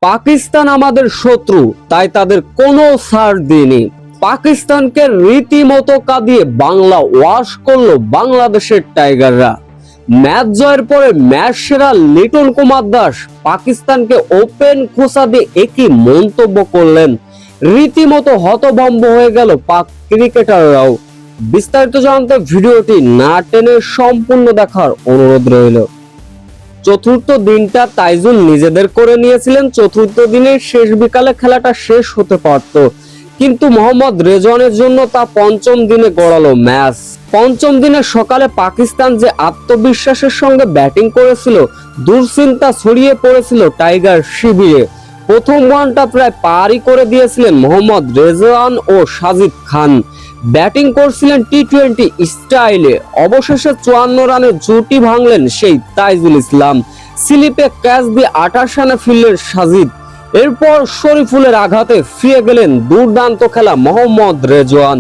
পাকিস্তান আমাদের শত্রু, তাই তাদের কোনো ছাড় দিইনি। পাকিস্তানকে রীতিমতো কাঁদিয়ে বাংলা ওয়াশ করলো বাংলাদেশের টাইগাররা। ম্যাচ জয়ের পরে ম্যাচ সেরা লিটন কুমার দাস পাকিস্তানকে ওপেন খোঁচা দিয়ে একই মন্তব্য করলেন। রীতিমতো হতভম্ব হয়ে গেল পাক ক্রিকেটাররাও। বিস্তারিত জানতে ভিডিওটি না টেনে সম্পূর্ণ দেখার অনুরোধ রইল। চতুর্থ দিনটা তাইজুল নিজেদের করে নিয়েছিলেন। চতুর্থ দিনের শেষ বিকালে খেলাটা শেষ হতে পারত, কিন্তু মোহাম্মদ রেজওয়ানের জন্য তা পঞ্চম দিনে গড়ালো ম্যাচ। পঞ্চম দিনের সকালে পাকিস্তান যে আত্মবিশ্বাসের সঙ্গে ব্যাটিং করেছিল, দুশ্চিন্তা ছড়িয়ে পড়েছিল টাইগার শিবিরে। প্রথম ওয়ানটা প্রায় পারই করে দিয়েছিলেন মোহাম্মদ রেজওয়ান ও সাজিদ খান। ব্যাটিং করছিলেন টি-20 স্টাইলে। অবশেষে 54 রানে জুটি ভাঙলেন সেই তাইজুল ইসলাম। স্লিপে ক্যাচ দিয়ে 28 রানে ফিরলেন সাজিদ। এরপর শরীফুলের আঘাতে ফিরে গেলেন দুর্দান্ত খেলা মোহাম্মদ রেজওয়ান।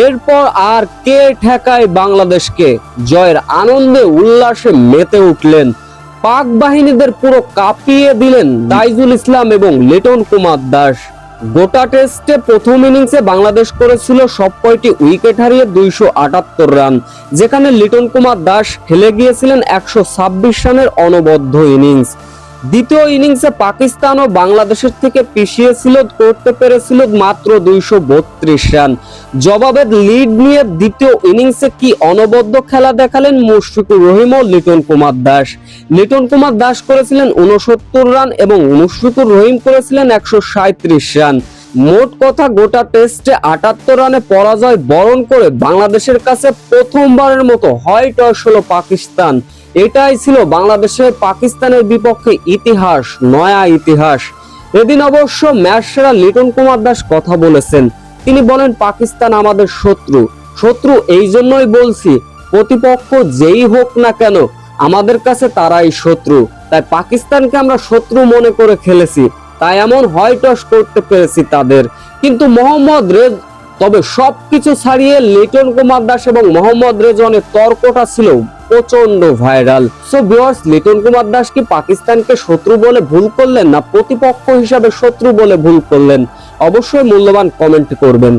এরপর আর কে ঠেকায় বাংলাদেশকে? জয়ের আনন্দে উল্লাসে মেতে উঠলেন। পাক বাহিনীদের পুরো কাঁপিয়ে দিলেন তাইজুল ইসলাম এবং লিটন কুমার দাস। গোটা টেস্টে প্রথম ইনিংসে বাংলাদেশ করেছিল সবকয়টি উইকেট হারিয়ে 278 রান, যেখানে লিটন কুমার দাস খেলে গিয়েছিলেন 126 রানের অনবদ্য ইনিংস। দ্বিতীয় ইনিংসে পাকিস্তান ও বাংলাদেশের থেকে পিছিয়ে ছিল, করতে পেরেছিল মাত্র 232 রান। জবাবে লিড নিয়ে দ্বিতীয় ইনিংসে কি অনবদ্য খেলা দেখালেন মুশফিকুর রহিম ও লিটন কুমার দাস। লিটন কুমার দাস করেছিলেন 69 রান এবং মুশফিকুর রহিম করেছিলেন 137 রান। মোট কথা গোটা টেস্টে 78 রানে পরাজয় বরণ করে বাংলাদেশের কাছে প্রথমবারের মতো হয় টস হলো পাকিস্তান। এটাই ছিল বাংলাদেশের পাকিস্তানের বিপক্ষে ইতিহাস, নয়া ইতিহাস। এদিন অবশ্য ম্যাচ সেরা লিটন কুমার দাস কথা বলেছেন। তিনি বলেন, পাকিস্তান আমাদের শত্রু। শত্রু এই জন্যই বলছি, প্রতিপক্ষ যেই হোক না কেন আমাদের কাছে তারাই শত্রু। তাই পাকিস্তানকে আমরা শত্রু মনে করে খেলেছি, তাই এমন হয় টস করতে পেরেছি তাদের। কিন্তু তবে সবকিছু ছাড়িয়ে লিটন কুমার দাস এবং মোহাম্মদ রেজওয়ানের তর্কটা ছিল প্রচন্ড viral. So viewers, Liton Kumar Das কি পাকিস্তানকে শত্রু বলে ভুল করলেন, না প্রতিপক্ষ হিসাবে শত্রু বলে ভুল করলেন? অবশ্যই মূল্যবান কমেন্ট করবেন।